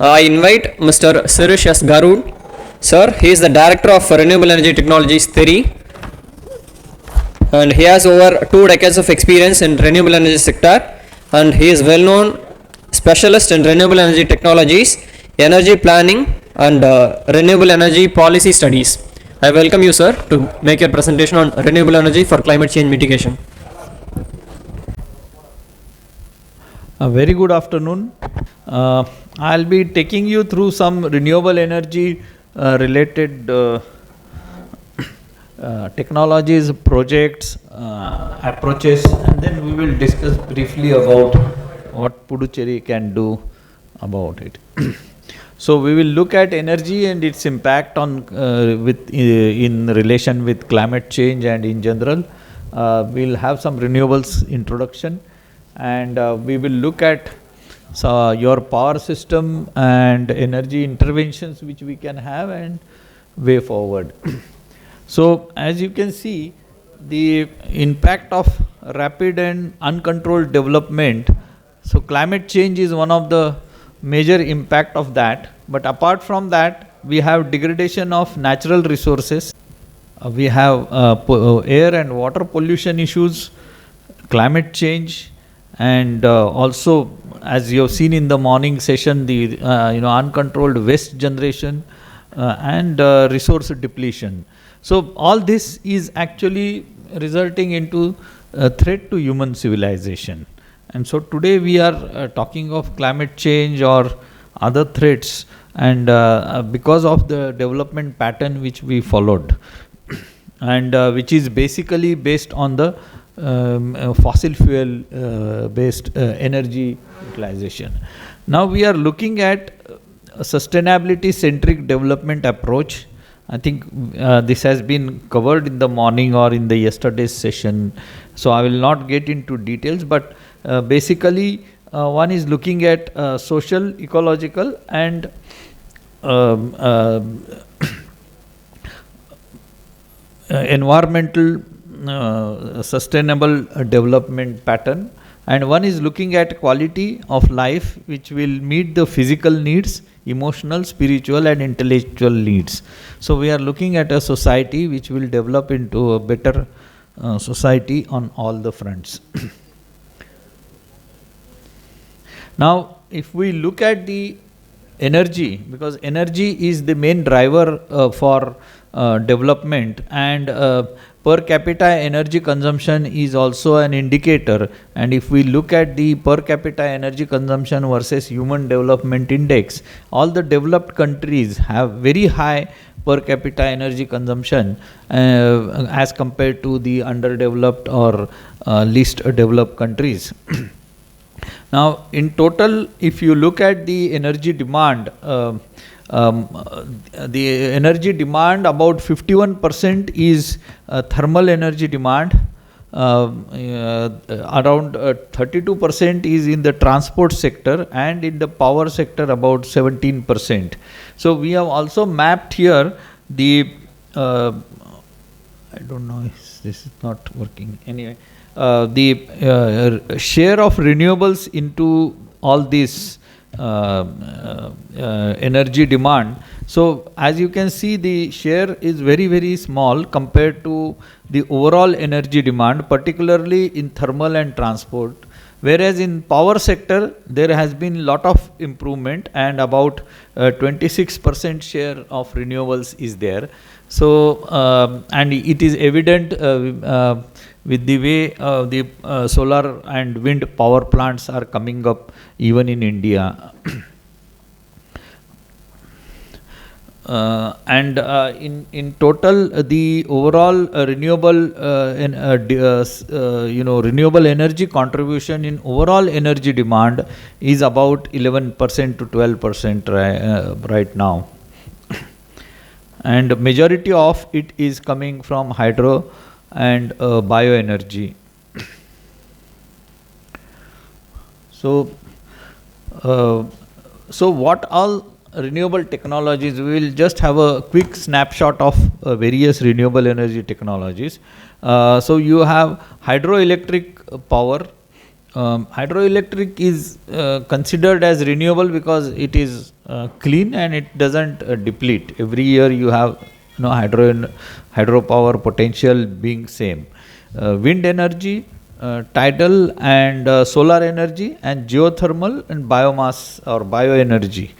I invite Mr. Sirish S. Garud. Sir, he is the Director of Renewable Energy Technologies Theory, and he has over 2 decades of experience in renewable energy sector, and he is well-known specialist in renewable energy technologies, energy planning, and renewable energy policy studies. I welcome you, sir, to make your presentation on renewable energy for climate change mitigation. A very good afternoon. I'll be taking you through some renewable energy related technologies, projects, approaches, and then we will discuss briefly about what Puducherry can do about it. So we will look at energy and its impact on in relation with climate change and in general. We'll have some renewables introduction, and we will look at your power system and energy interventions which we can have and way forward. So as you can see, the impact of rapid and uncontrolled development, so climate change is one of the major impact of that, but apart from that we have degradation of natural resources, we have air and water pollution issues, climate change, and also as you have seen in the morning session, the uncontrolled waste generation and resource depletion. So all this is actually resulting into a threat to human civilization. And so today we are talking of climate change or other threats, and because of the development pattern which we followed, and which is basically based on the fossil fuel based energy utilization. Now we are looking at a sustainability centric development approach. I think this has been covered in the morning or in the yesterday's session, so I will not get into details, but basically one is looking at social, ecological, and environmental sustainable development pattern, and one is looking at quality of life which will meet the physical needs, emotional, spiritual, and intellectual needs. So we are looking at a society which will develop into a better society on all the fronts. Now if we look at the energy, because energy is the main driver for development, and per capita energy consumption is also an indicator, and if we look at the per capita energy consumption versus human development index, all the developed countries have very high per capita energy consumption as compared to the underdeveloped or least developed countries. Now in total, if you look at the energy demand, the energy demand, about 51% is thermal energy demand, around 32% is in the transport sector, and in the power sector about 17%. So we have also mapped here the I don't know if this is not working anyway, the share of renewables into all these energy demand. So as you can see, the share is very, very small compared to the overall energy demand, particularly in thermal and transport, whereas in power sector there has been lot of improvement, and about 26% share of renewables is there. So and it is evident with the way the solar and wind power plants are coming up even in India. And in total, the overall renewable renewable energy contribution in overall energy demand is about 11% to 12% right now, and majority of it is coming from hydro and bioenergy. So what all renewable technologies? We will just have a quick snapshot of various renewable energy technologies. So you have hydroelectric power, hydroelectric is considered as renewable because it is clean and it doesn't deplete. Every year you have hydropower potential being same. Wind energy, tidal and solar energy, and geothermal and biomass or bioenergy.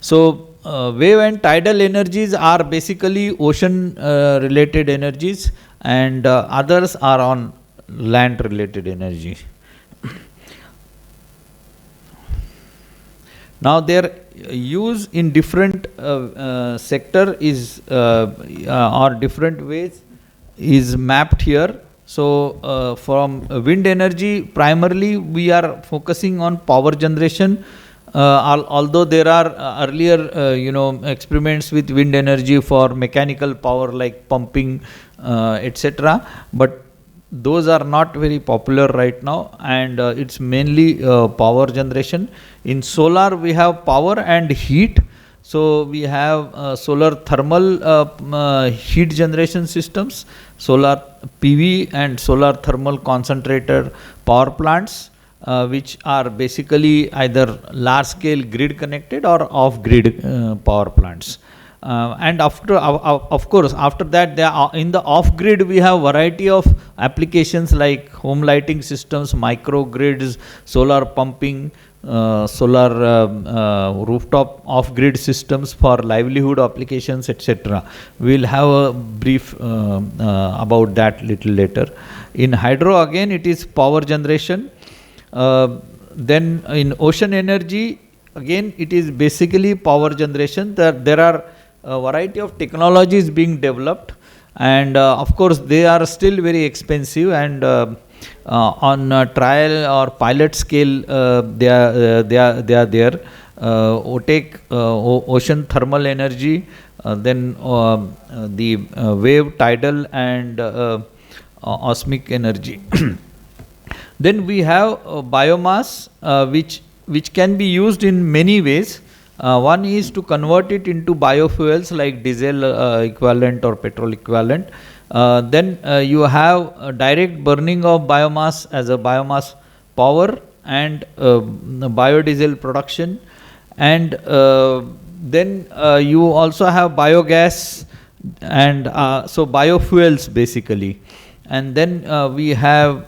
So wave and tidal energies are basically ocean related energies, and others are on land related energy. Now their use in different sector is or different ways is mapped here. So from wind energy, primarily we are focusing on power generation. Although there are earlier experiments with wind energy for mechanical power like pumping, etc., but those are not very popular right now, and it's mainly power generation. In solar we have power and heat. So we have solar thermal heat generation systems, solar PV and solar thermal concentrator power plants, which are basically either large scale grid connected or off grid power plants. And of course after that, in the off grid we have variety of applications like home lighting systems, microgrids, solar pumping, solar rooftop off grid systems for livelihood applications, etc. We will have a brief about that little later. In hydro, again it is power generation. Then in ocean energy, again it is basically power generation. There are a variety of technologies being developed, and of course they are still very expensive, and on trial or pilot scale they are there. Take ocean thermal energy, then the wave, tidal and osmic energy. Then we have biomass, which can be used in many ways. One is to convert it into biofuels like diesel equivalent or petrol equivalent. Then you have direct burning of biomass as a biomass power and biodiesel production, and then you also have biogas and so biofuels basically. And then we have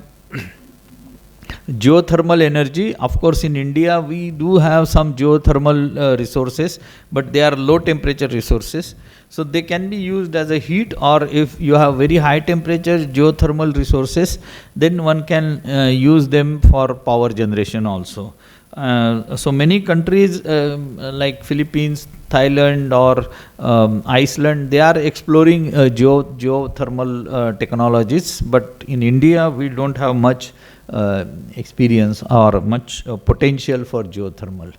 geothermal energy. Of course in India we do have some geothermal resources, but they are low temperature resources, so they can be used as a heat, or if you have very high temperature geothermal resources, then one can use them for power generation also. So many countries like Philippines, Thailand or Iceland, they are exploring geothermal technologies, but in India we don't have much experience or much potential for geothermal.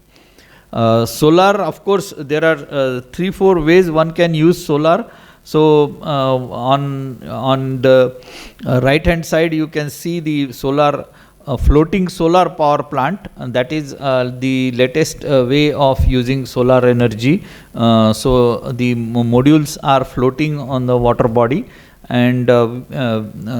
Solar, of course, there are 3-4 ways one can use solar. So on the right hand side you can see the solar floating solar power plant, and that is the latest way of using solar energy. So the modules are floating on the water body, and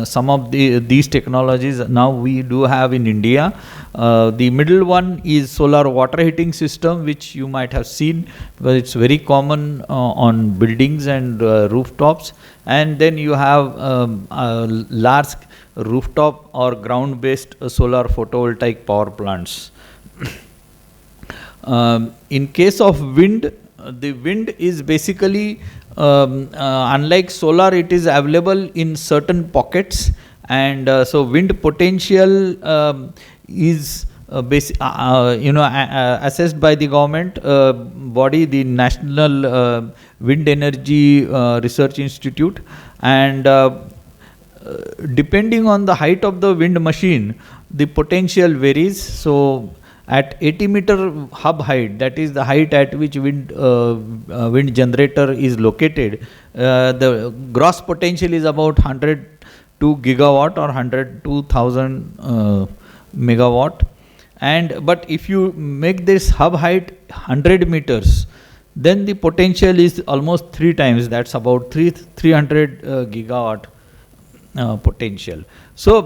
some of these technologies now we do have in India. The middle one is solar water heating system, which you might have seen because it's very common on buildings and rooftops. And then you have large rooftop or ground based solar photovoltaic power plants. In case of wind, the wind is basically unlike solar, it is available in certain pockets, and so wind potential is assessed by the government body, the National Wind Energy Research Institute, and depending on the height of the wind machine, the potential varies. So at 80-meter hub height, that is the height at which wind generator is located, the gross potential is about 102 gigawatt or 102,000 megawatt. But if you make this hub height 100 meters, then the potential is almost 3 times. That's about 300 gigawatt potential. So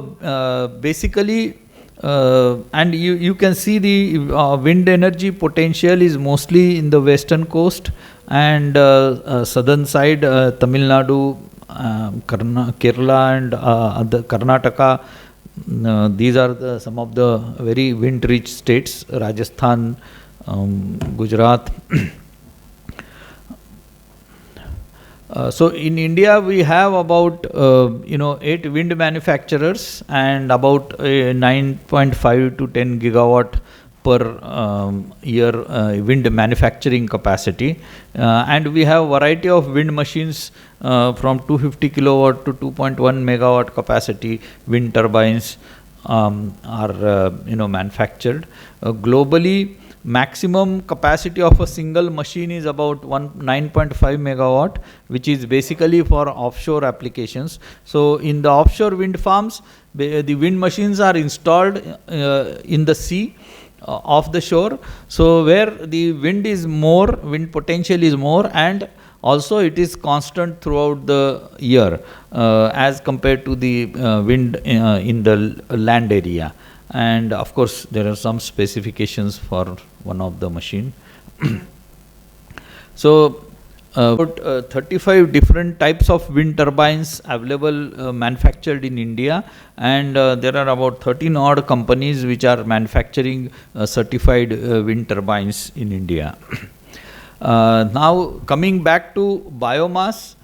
basically, and you can see the wind energy potential is mostly in the western coast and southern side, Tamil Nadu, Kerala and other Karnataka. These are some of the very wind-rich states, Rajasthan, Gujarat. So in India we have about 8 wind manufacturers and about 9.5 to 10 gigawatt per year wind manufacturing capacity, and we have variety of wind machines from 250 kilowatt to 2.1 megawatt capacity wind turbines are manufactured. Globally, maximum capacity of a single machine is about 9.5 megawatt, which is basically for offshore applications. So in the offshore wind farms, the wind machines are installed in the sea off the shore, so where the wind is more, wind potential is more, and also it is constant throughout the year as compared to the wind in the land area. And of course there are some specifications for one of the machine. So about 35 different types of wind turbines available manufactured in India, and there are about 13 odd companies which are manufacturing certified wind turbines in India. Now coming back to biomass,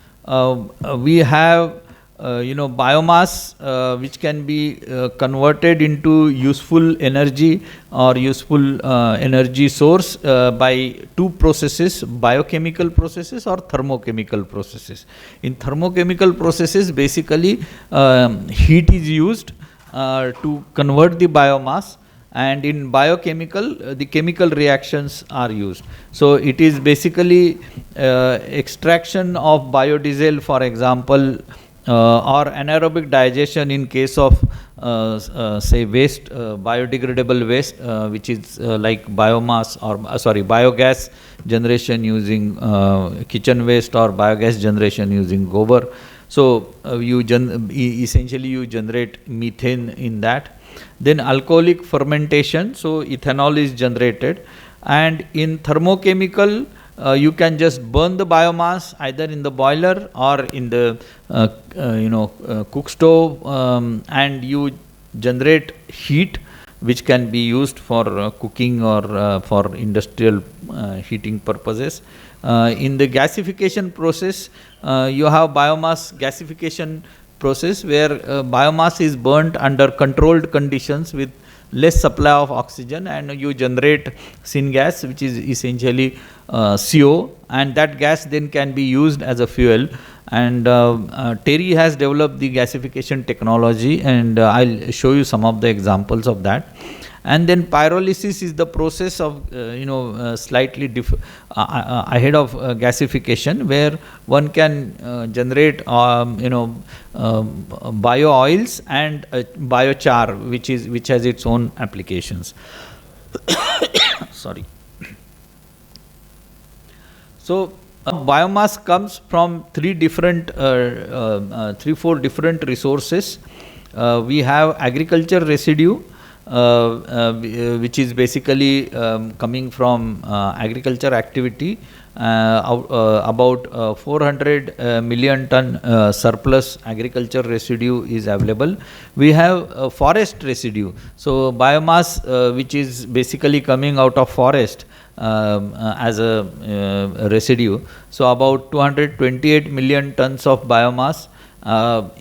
we have biomass which can be converted into useful energy or useful energy source by two processes: biochemical processes or thermochemical processes. In thermochemical processes, basically heat is used to convert the biomass, and in biochemical the chemical reactions are used. So it is basically extraction of biodiesel, for example, or anaerobic digestion in case of say waste, biodegradable waste, which is like biomass or biogas generation using kitchen waste, or biogas generation using gobar. So essentially you generate methane in that. Then alcoholic fermentation, so ethanol is generated. And in thermochemical, you can just burn the biomass either in the boiler or in the cook stove, and you generate heat which can be used for cooking or for industrial heating purposes. In the gasification process, you have biomass gasification process where biomass is burnt under controlled conditions with less supply of oxygen, and you generate syngas, which is essentially CO, and that gas then can be used as a fuel. And Terry has developed the gasification technology, and I'll show you some of the examples of that. And then pyrolysis is the process of slightly ahead of gasification, where one can generate bio oils and biochar, which has its own applications. Sorry. So biomass comes from three, four different resources. We have agriculture residue, which is basically coming from agriculture activity. About 400 million ton surplus agriculture residue is available. We have forest residue, so biomass which is basically coming out of forest as a residue. So about 228 million tons of biomass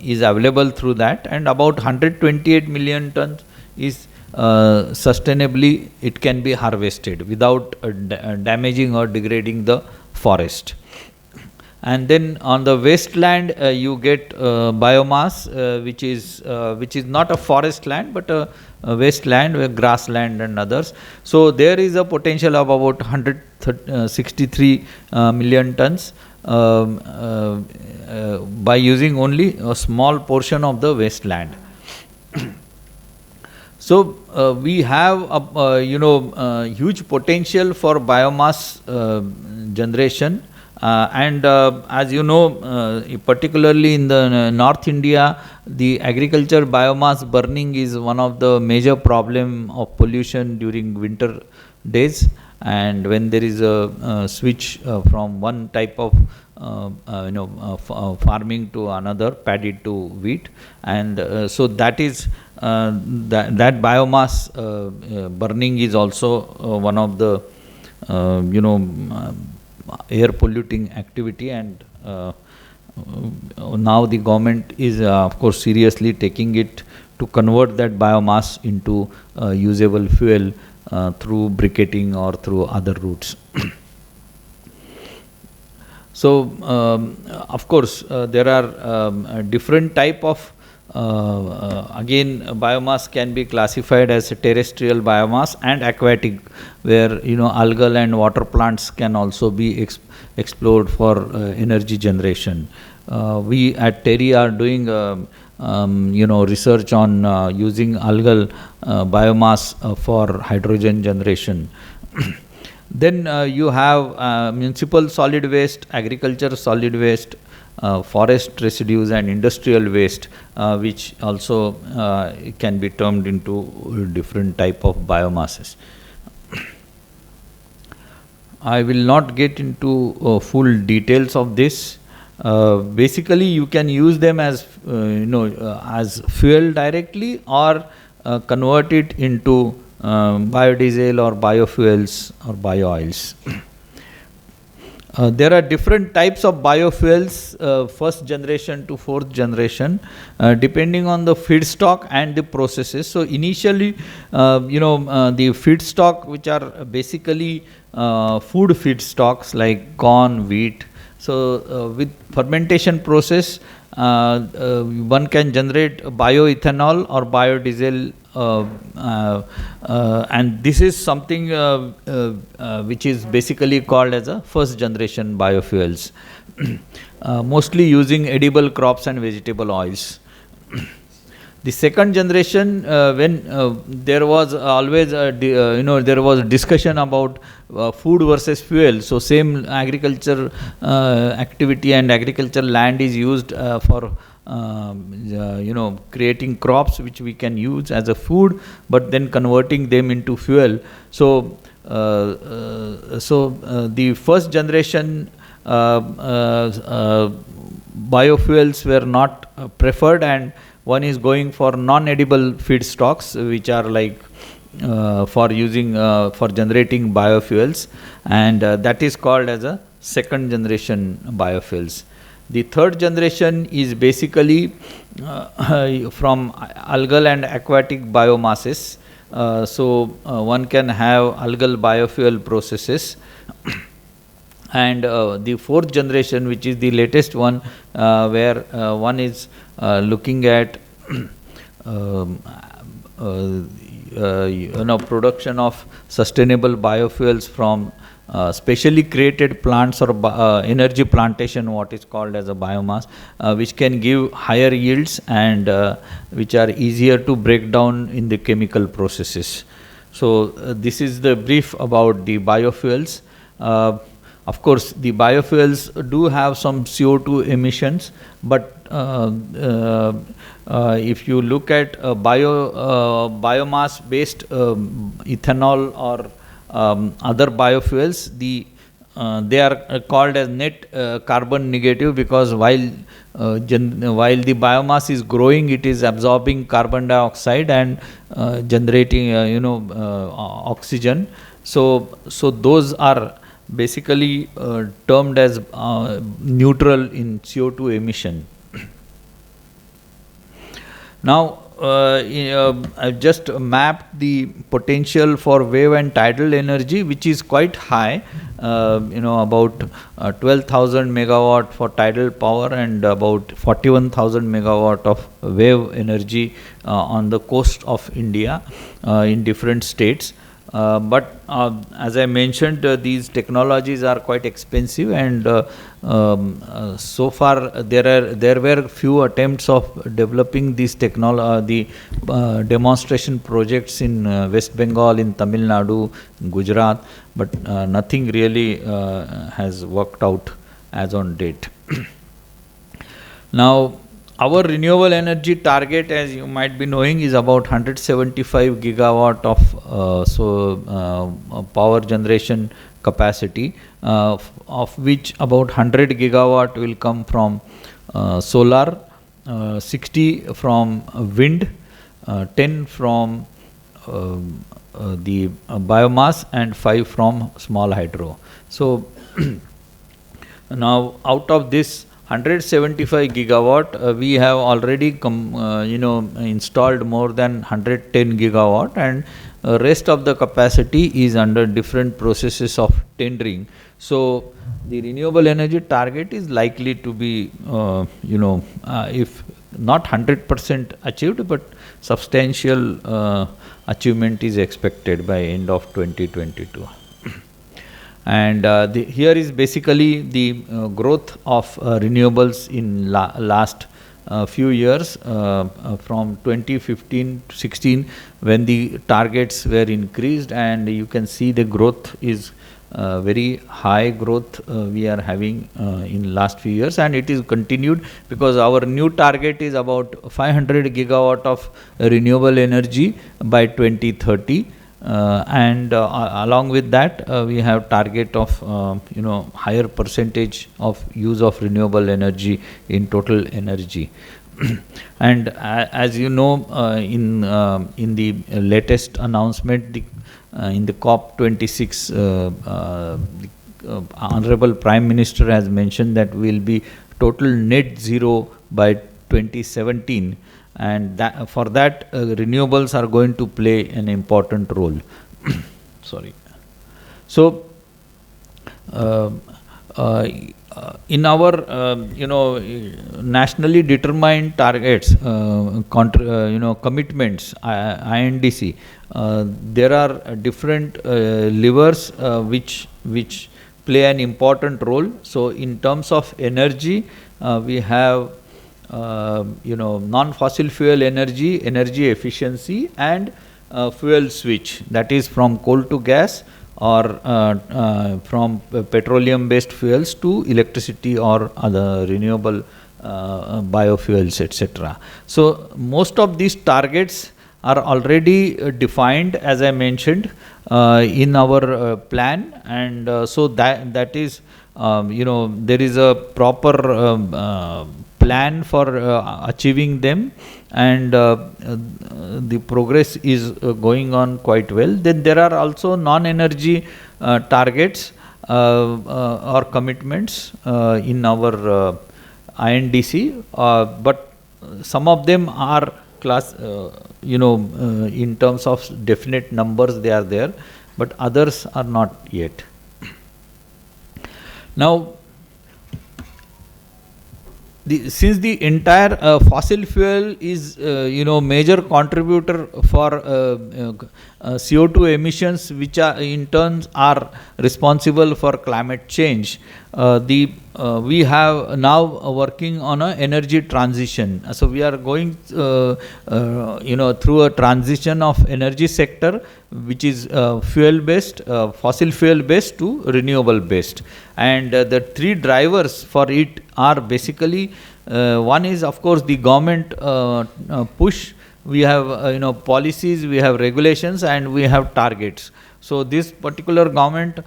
is available through that, and about 128 million tons is sustainably it can be harvested without damaging or degrading the forest. And then on the wasteland you get biomass which is not a forest land but a wasteland, where grassland and others. So there is a potential of about 163 million tons by using only a small portion of the wasteland. So we have a huge potential for biomass generation, As you know, particularly in the North India, the agriculture biomass burning is one of the major problem of pollution during winter days, and when there is a switch from one type of farming to another, paddy to wheat, and so that is that biomass burning is also one of the air polluting activity, and now the government is of course seriously taking it to convert that biomass into usable fuel through briquetting or through other routes. So of course there are different type of again biomass can be classified as a terrestrial biomass and aquatic, where algal and water plants can also be explored for energy generation. We at TERI are doing research on using algal biomass for hydrogen generation. Then you have municipal solid waste, agriculture solid waste, forest residues and industrial waste, which also can be termed into different type of biomasses. I will not get into full details of this. Basically, you can use them as as fuel directly, or convert it into biodiesel or biofuels or bio-oils. There are different types of biofuels, first generation to fourth generation, depending on the feedstock and the processes. So initially, the feedstock, which are basically food feedstocks like corn, wheat. So with fermentation process, one can generate bioethanol or biodiesel, and this is something which is basically called as a first generation biofuels, mostly using edible crops and vegetable oils. The second generation, when there was always there was discussion about food versus fuel. So same agriculture activity and agricultural land is used for creating crops which we can use as a food, but then converting them into fuel. So the first generation biofuels were not preferred, and one is going for non-edible feedstocks, which are like for using for generating biofuels, and that is called as a second generation biofuels. The third generation is basically from algal and aquatic biomasses. So one can have algal biofuel processes. And the fourth generation, which is the latest one, where one is looking at production of sustainable biofuels from specially created plants or energy plantation, what is called as a biomass, which can give higher yields and which are easier to break down in the chemical processes. So this is the brief about the biofuels. Of course, the biofuels do have some CO2 emissions, but if you look at biomass based ethanol or other biofuels, they are called as net carbon negative, because while the biomass is growing, it is absorbing carbon dioxide and generating oxygen. So those are basically termed as neutral in CO2 emission. Now I've just mapped the potential for wave and tidal energy, which is quite high, about 12,000 megawatt for tidal power and about 41,000 megawatt of wave energy on the coast of India in different states. But as I mentioned, these technologies are quite expensive, and so far there were few attempts of developing these the demonstration projects in West Bengal, in Tamil Nadu, in Gujarat, but nothing really has worked out as on date. Now, our renewable energy target, as you might be knowing, is about 175 gigawatt of power generation capacity, of which about 100 gigawatt will come from solar, 60 from wind, 10 from the biomass, and 5 from small hydro. So now out of this 175 gigawatt, we have already installed more than 110 gigawatt, and rest of the capacity is under different processes of tendering. So the renewable energy target is likely to be, if not 100% achieved, but substantial achievement is expected by end of 2022. And here is basically the growth of renewables in last few years, from 2015 to 16, when the targets were increased, and you can see the growth is very high growth we are having in last few years, and it is continued because our new target is about 500 gigawatt of renewable energy by 2030. And along with that, we have target of higher percentage of use of renewable energy in total energy. And as you know, in the latest announcement, in the COP26, the Honorable Prime Minister has mentioned that we will be total net zero by 2017. And for that, renewables are going to play an important role. Sorry. So, in our nationally determined targets, commitments, INDC, there are different levers which play an important role. So, in terms of energy, we have non-fossil fuel energy, energy efficiency, and fuel switch, that is from coal to gas, or from petroleum-based fuels to electricity or other renewable biofuels, etc. So most of these targets are already defined, as I mentioned, in our plan, and so that is, there is a proper plan for achieving them, and the progress is going on quite well. Then there are also non-energy targets or commitments in our INDC, but some of them are in terms of definite numbers they are there, but others are not yet. Now, since the entire fossil fuel is major contributor for CO2 emissions, which are in turn are responsible for climate change, we have now working on a energy transition. So we are going through a transition of energy sector, which is fuel based, fossil fuel based to renewable based, and the three drivers for it are basically, one is of course the government push. We have policies, we have regulations, and we have targets. So this particular government,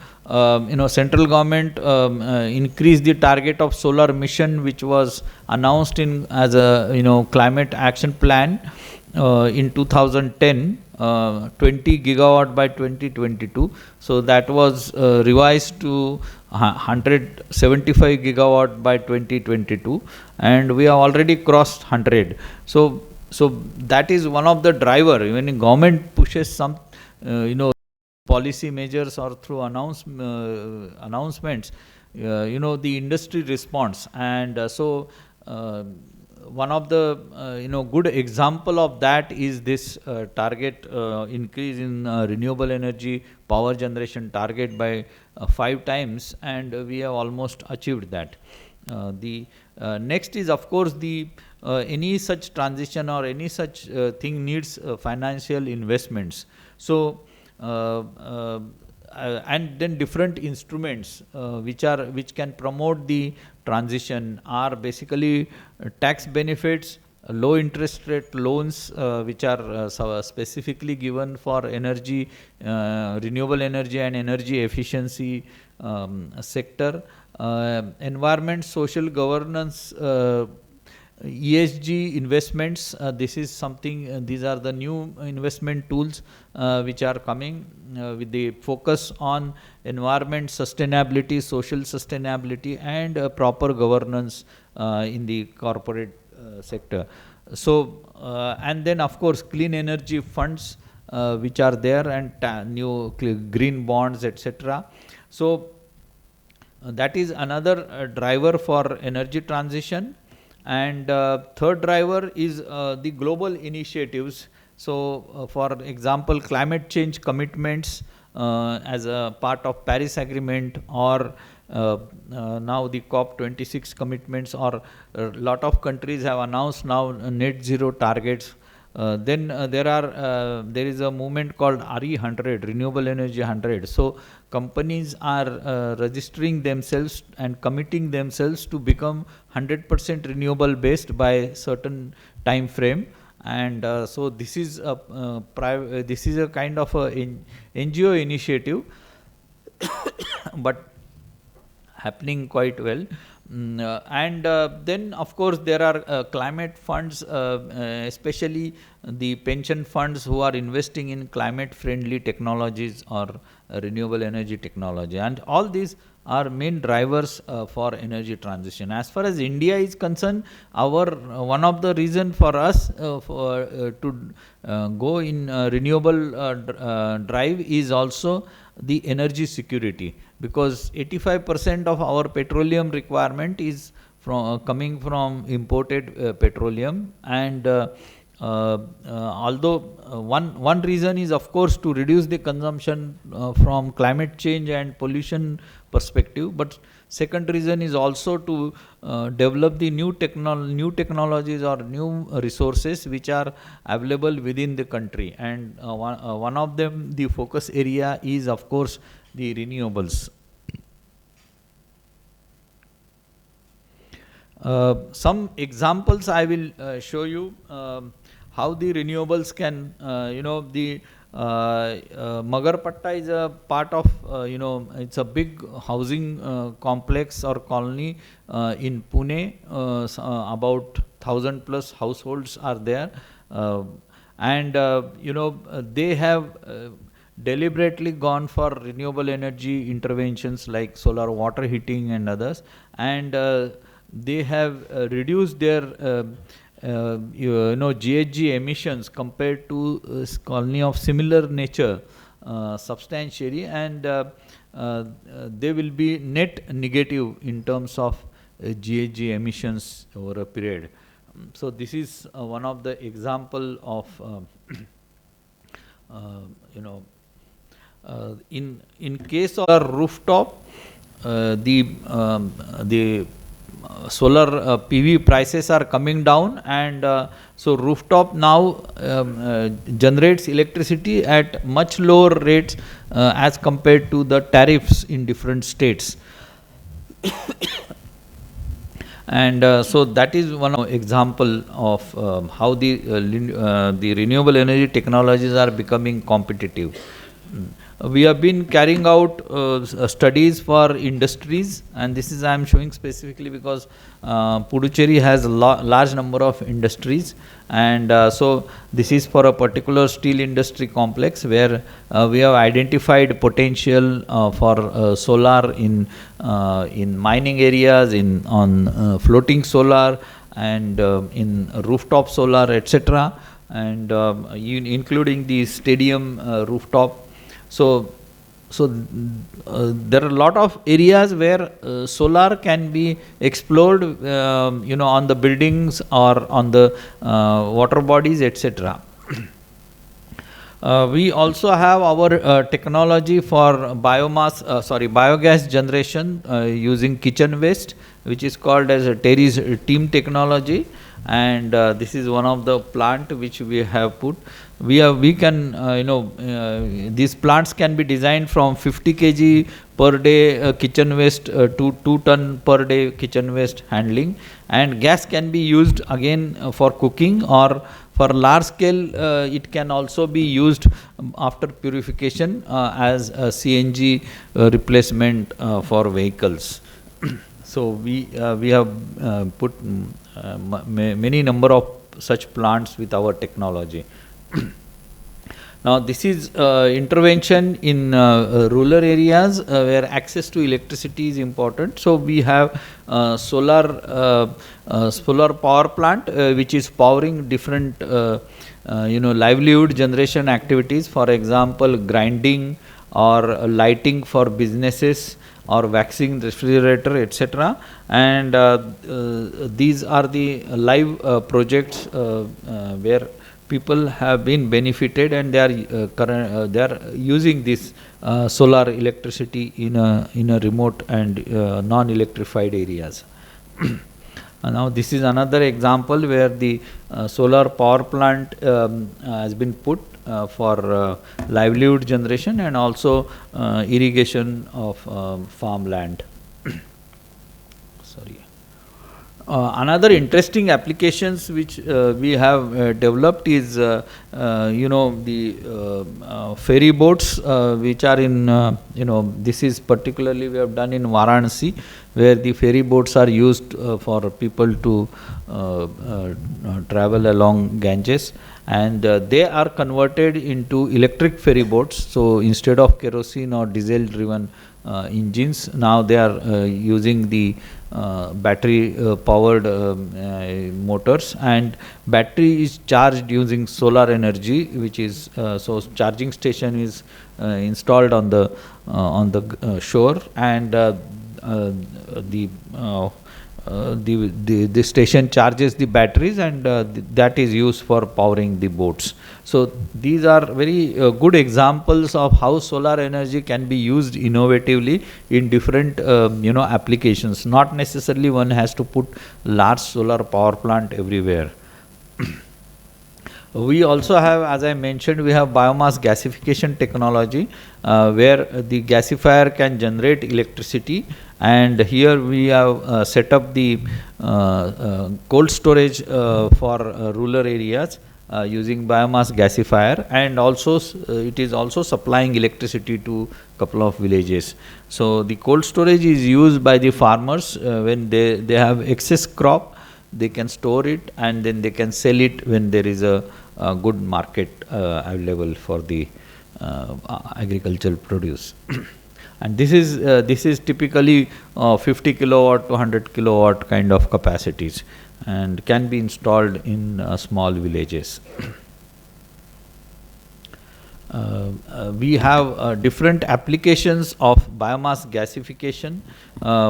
central government, increased the target of solar mission, which was announced in as a climate action plan in 2010, 20 gigawatt by 2022. So that was revised to 175 gigawatt by 2022, and we have already crossed 100. So that is one of the driver. When government pushes some policy measures or through announcements, the industry responds, and so one of the good example of that is this target increase in renewable energy power generation target by 5 times, and we have almost achieved that. The next is of course the any such transition or any such thing needs financial investments. So and then different instruments which can promote the transition are basically tax benefits, low interest rate loans which are specifically given for energy, renewable energy and energy efficiency sector, environment, social governance, ESG investments. This is something, these are the new investment tools which are coming with the focus on environment sustainability, social sustainability and proper governance in the corporate sector. So, and then of course clean energy funds which are there, and new green bonds, etc. So, that is another driver for energy transition. And third driver is the global initiatives. So, for example, climate change commitments as a part of Paris Agreement, or now the COP26 commitments, or a lot of countries have announced now net zero targets. Then there is a movement called RE100, Renewable Energy 100. So companies are registering themselves and committing themselves to become 100% renewable based by certain time frame. And so this is a kind of a NGO initiative, but happening quite well. And then of course there are climate funds, especially the pension funds who are investing in climate friendly technologies or renewable energy technology, and all these are main drivers for energy transition. As far as India is concerned, our one of the reason for us to go in renewable drive is also the energy security, because 85% of our petroleum requirement is coming from imported petroleum. And although one reason is of course to reduce the consumption from climate change and pollution perspective, but second reason is also to develop the new technologies or new resources which are available within the country. And one of them, the focus area, is of course the renewables. Some examples I will show you how the renewables can, the Magarpatta is a part of, it's a big housing complex or colony in Pune. About 1,000 plus households are there, and they have deliberately gone for renewable energy interventions like solar water heating and others, and they have reduced their GHG emissions compared to a colony of similar nature substantially, and they will be net negative in terms of GHG emissions over a period. So this is one of the example of in case of a rooftop, the solar PV prices are coming down, and so rooftop now generates electricity at much lower rates as compared to the tariffs in different states. And so that is one example of how the renewable energy technologies are becoming competitive. We have been carrying out studies for industries, and this is I am showing specifically because Puducherry has a large number of industries, and so this is for a particular steel industry complex where we have identified potential for solar in mining areas, on floating solar, and in rooftop solar, etc., and including the stadium rooftop. So there are a lot of areas where solar can be explored, on the buildings or on the water bodies, etc. We also have our technology for biogas generation using kitchen waste, which is called as a Terry's team technology. and this is one of the plant which we have put. We can these plants can be designed from 50 kg per day kitchen waste to 2 ton per day kitchen waste handling, and gas can be used again for cooking, or for large scale it can also be used after purification as a CNG replacement for vehicles. So we have put many number of such plants with our technology. Now this is intervention in rural areas where access to electricity is important. So we have solar power plant which is powering different livelihood generation activities, for example grinding or lighting for businesses or waxing refrigerator, etc. And these are the live projects where people have been benefited, and they are using this solar electricity in a remote and non-electrified areas. Now this is another example where the solar power plant has been put for livelihood generation and also irrigation of farmland. Sorry. Another interesting applications which we have developed is the ferry boats which are in this is particularly we have done in Varanasi, where the ferry boats are used for people to travel along Ganges, and they are converted into electric ferry boats. So instead of kerosene or diesel driven engines, now they are using the battery powered motors, and battery is charged using solar energy, which is so charging station is installed on the shore, and the station charges the batteries, and that is used for powering the boats. So these are very good examples of how solar energy can be used innovatively in different applications. Not necessarily one has to put large solar power plant everywhere. We also have, as I mentioned, we have biomass gasification technology where the gasifier can generate electricity, and here we have set up the cold storage for rural areas using biomass gasifier, and also it is also supplying electricity to couple of villages. So the cold storage is used by the farmers when they have excess crop, they can store it and then they can sell it when there is a good market available for the agricultural produce. And this is typically 50 kilowatt to 100 kilowatt kind of capacities, and can be installed in small villages. We have different applications of biomass gasification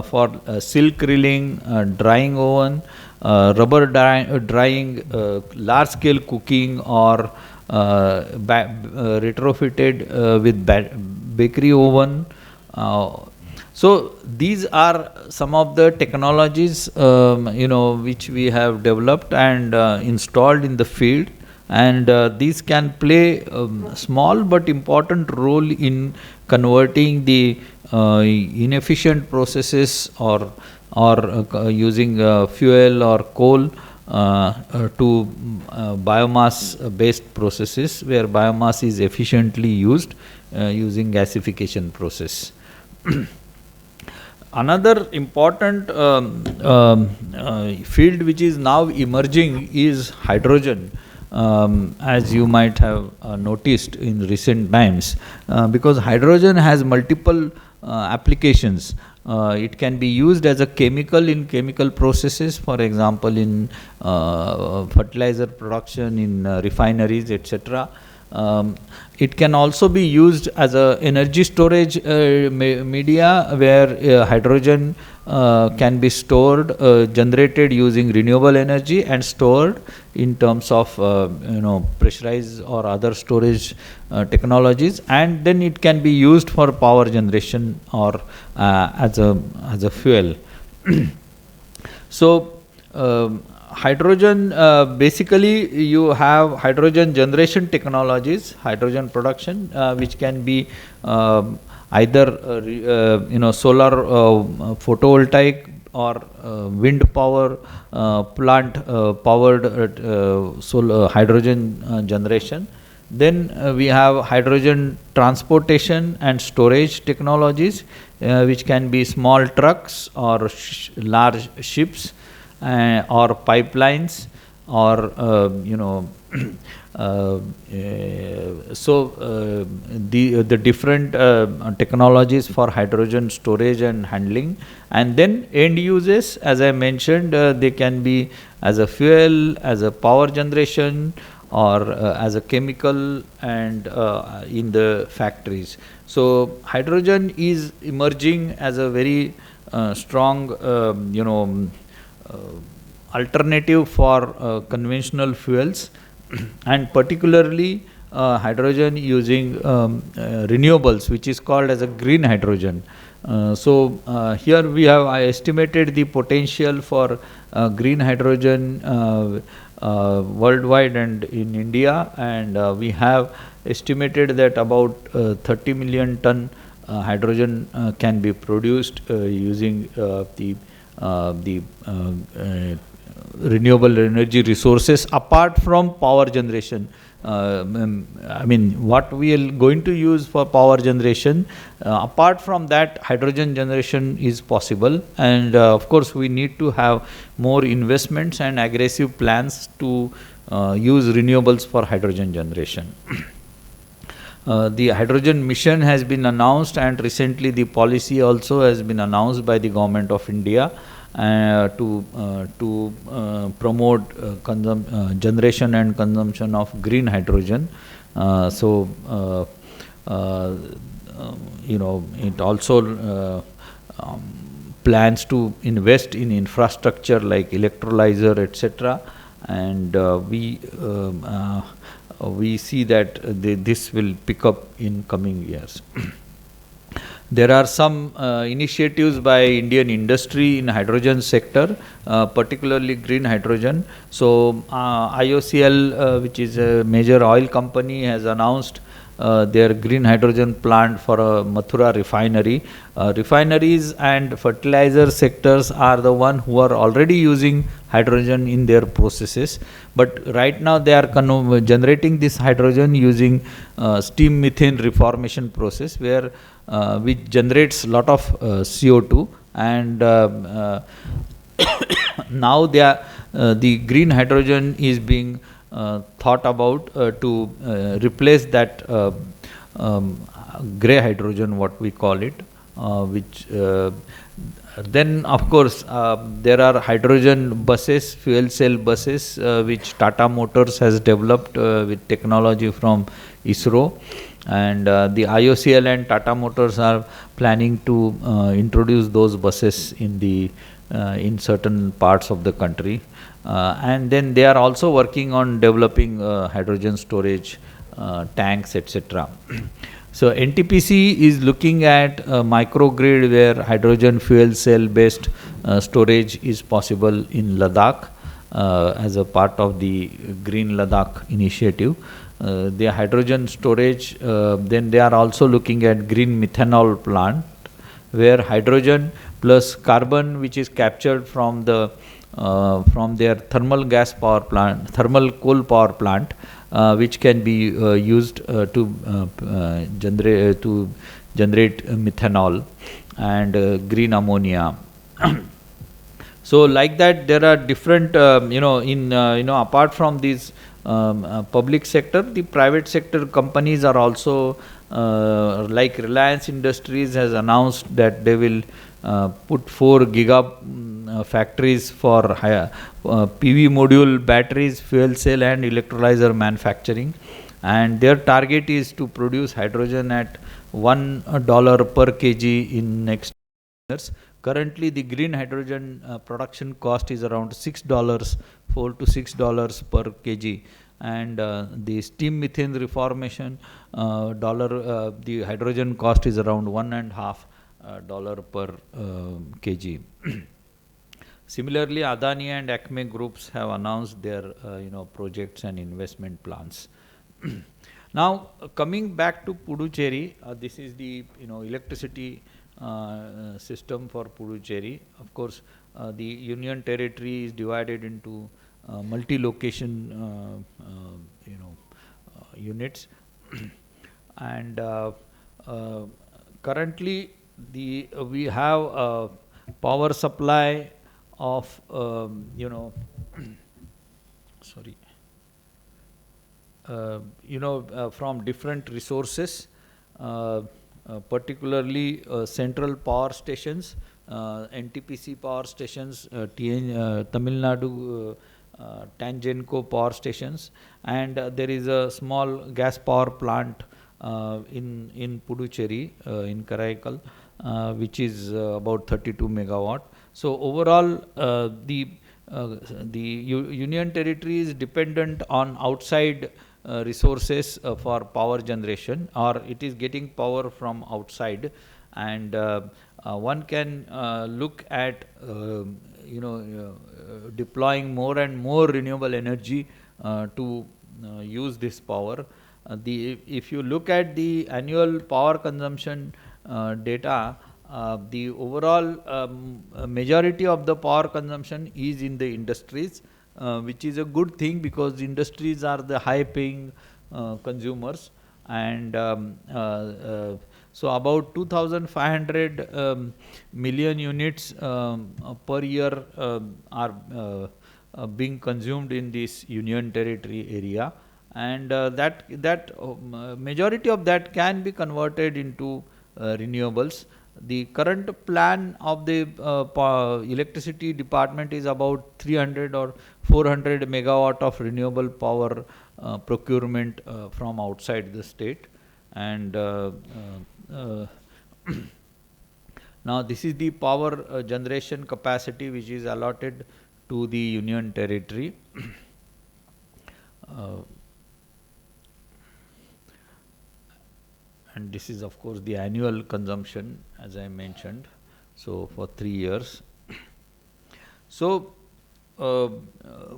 for silk reeling, drying oven, rubber drying, large scale cooking, or retrofitted with bakery oven. So these are some of the technologies which we have developed and installed in the field, and these can play small but important role in converting the inefficient processes or using fuel or coal to biomass based processes, where biomass is efficiently used using gasification process. Another important field which is now emerging is hydrogen, as you might have noticed in recent times, because hydrogen has multiple applications. It can be used as a chemical in chemical processes, for example in fertilizer production, in refineries, etc. It can also be used as a energy storage media, where hydrogen can be stored, generated using renewable energy and stored in terms of pressurized or other storage technologies, and then it can be used for power generation or as a fuel. So hydrogen, basically you have hydrogen generation technologies, hydrogen production, which can be either solar photovoltaic or wind power plant powered solar hydrogen generation. Then we have hydrogen transportation and storage technologies, which can be small trucks or large ships, or pipelines, or the different technologies for hydrogen storage and handling. And then end uses, as I mentioned, they can be as a fuel, as a power generation, or as a chemical, and in the factories. So hydrogen is emerging as a very strong alternative for conventional fuels, and particularly hydrogen using renewables, which is called as a green hydrogen. Here we have estimated the potential for green hydrogen worldwide and in India, and we have estimated that about 30 million ton hydrogen can be produced using the renewable energy resources apart from power generation. I mean, what we are going to use for power generation, apart from that, hydrogen generation is possible, and of course we need to have more investments and aggressive plans to use renewables for hydrogen generation. The hydrogen mission has been announced, and recently the policy also has been announced by the Government of India to promote generation and consumption of green hydrogen. It also plans to invest in infrastructure like electrolyzer, etc. And we see that this will pick up in coming years. There are some initiatives by Indian industry in hydrogen sector, particularly green hydrogen. So IOCL, which is a major oil company, has announced their green hydrogen plant for a Mathura refinery. Refineries and fertilizer sectors are the one who are already using hydrogen in their processes, but right now they are generating this hydrogen using steam methane reformation process, where which generates lot of CO2, and now the green hydrogen is being thought about to replace that grey hydrogen, what we call it, which then of course there are hydrogen buses, fuel cell buses, which Tata Motors has developed with technology from ISRO, and the IOCL and Tata Motors are planning to introduce those buses in certain parts of the country. And then they are also working on developing hydrogen storage tanks, etc. So NTPC is looking at a microgrid where hydrogen fuel cell based storage is possible in Ladakh as a part of the Green Ladakh initiative. The hydrogen storage, then they are also looking at green methanol plant, where hydrogen plus carbon, which is captured from their thermal gas power plant, thermal coal power plant, which can be used to generate methanol and green ammonia. So like that, there are different, apart from these public sector, the private sector companies are also, like Reliance Industries has announced that they will put 4 giga factories for PV module batteries, fuel cell and electrolyzer manufacturing, and their target is to produce hydrogen at $1 per kg in next years. Currently the green hydrogen production cost is around $6, $4 to $6 per kg, and the steam methane reformation the hydrogen cost is around $1.5 per kg. Similarly, Adani and Acme groups have announced their projects and investment plans. Now, coming back to Puducherry, this is the electricity system for Puducherry. Of course, the union territory is divided into multi-location units, and currently we have a power supply of sorry from different resources, particularly central power stations, NTPC power stations, Tamil Nadu Tangenco power stations, and there is a small gas power plant in Puducherry, in Karaikal, which is about 32 megawatt. So overall, the union territory is dependent on outside resources for power generation, or it is getting power from outside, and one can look at deploying more and more renewable energy to use this power. If you look at the annual power consumption data, the overall majority of the power consumption is in the industries, which is a good thing, because industries are the high paying consumers, and so about 2500 million units per year are being consumed in this union territory area, and majority of that can be converted into renewables. The current plan of the electricity department is about 300 or 400 megawatt of renewable power procurement from outside the state, and now this is the power generation capacity which is allotted to the union territory. And this is of course the annual consumption, as I mentioned, so for 3 years. So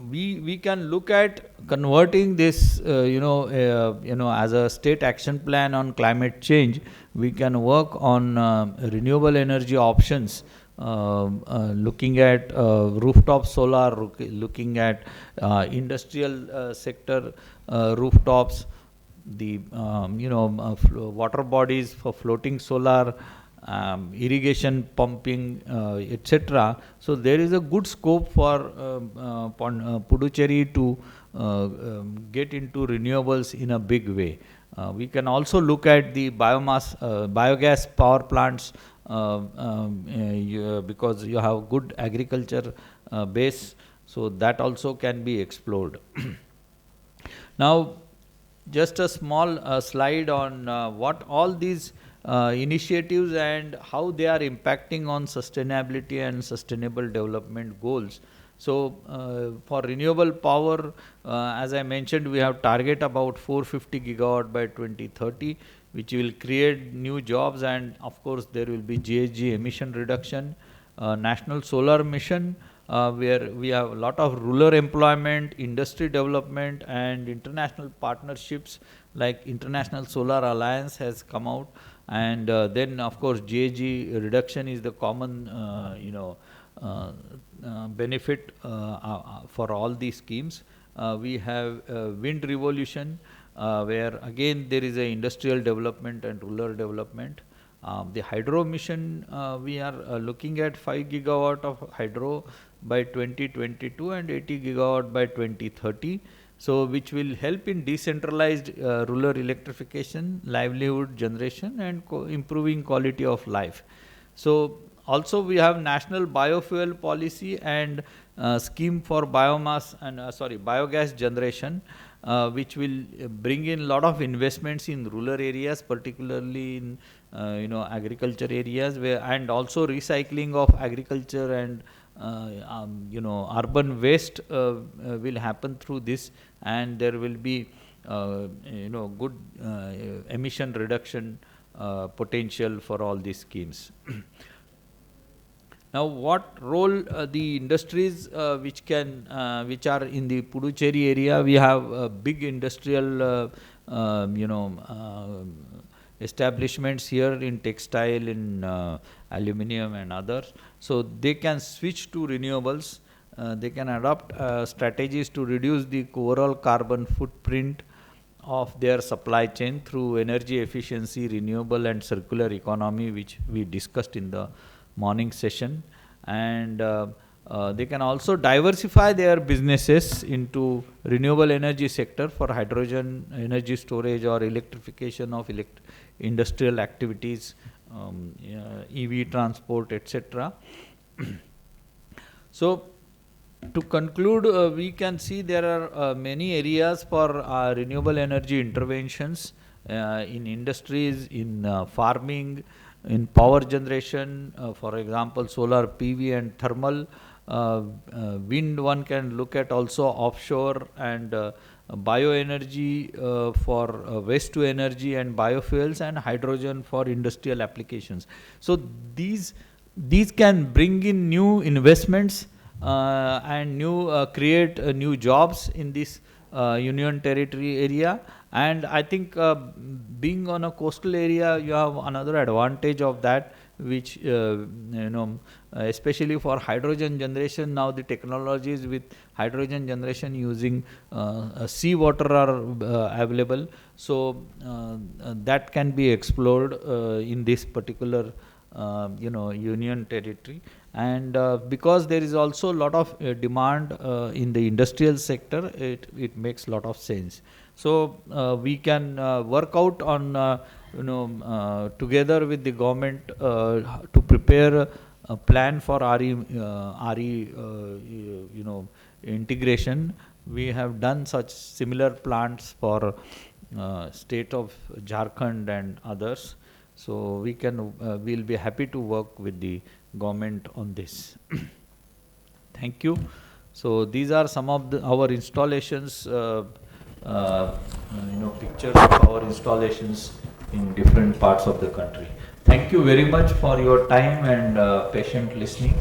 we can look at converting this as a state action plan on climate change. We can work on renewable energy options, looking at rooftop solar, looking at industrial sector rooftops, the water bodies for floating solar, irrigation pumping, etc. So there is a good scope for Puducherry to get into renewables in a big way. We can also look at the biogas power plants, because you have good agriculture base, so that also can be explored. Now, just a small slide on what all these initiatives and how they are impacting on sustainability and sustainable development goals. So for renewable power, as I mentioned, we have target about 450 gigawatt by 2030, which will create new jobs, and of course there will be GHG emission reduction. National Solar Mission, where we have a lot of rural employment, industry development, and international partnerships like International Solar Alliance has come out, and then of course GHG reduction is the common benefit for all these schemes. We have Wind Revolution, where again there is a industrial development and rural development. The hydro mission, we are looking at 5 gigawatt of hydro by 2022 and 80 gigawatt by 2030. So which will help in decentralized rural electrification, livelihood generation, and improving quality of life. So also we have national biofuel policy and scheme for biomass and biogas generation, which will bring in a lot of investments in rural areas, particularly in agriculture areas, and also recycling of agriculture and urban waste will happen through this, and there will be good emission reduction potential for all these schemes. Now, what role the industries which are in the Puducherry area? We have big industrial, establishments here in textile, in aluminium and others. So they can switch to renewables. They can adopt strategies to reduce the overall carbon footprint of their supply chain through energy efficiency, renewable and circular economy, which we discussed in the morning session. And they can also diversify their businesses into renewable energy sector for hydrogen energy storage or electrification of industrial activities, EV transport, etc. So, to conclude, we can see there are many areas for renewable energy interventions in industries, in farming, in power generation, for example, solar PV and thermal. Wind, one can look at also offshore, and bioenergy for waste to energy and biofuels, and hydrogen for industrial applications. So these can bring in new investments and create new jobs in this union territory area. And I think being on a coastal area, you have another advantage of that, which especially for hydrogen generation. Now the technologies with hydrogen generation using sea water are available, so that can be explored in this particular union territory. And because there is also a lot of demand in the industrial sector, it makes a lot of sense. So we can work out on together with the government to prepare a plan for RE integration. We have done such similar plants for state of Jharkhand and others. So we can we'll be happy to work with the government on this. Thank you. So these are some of our installations, pictures of our installations in different parts of the country. Thank you very much for your time and patient listening.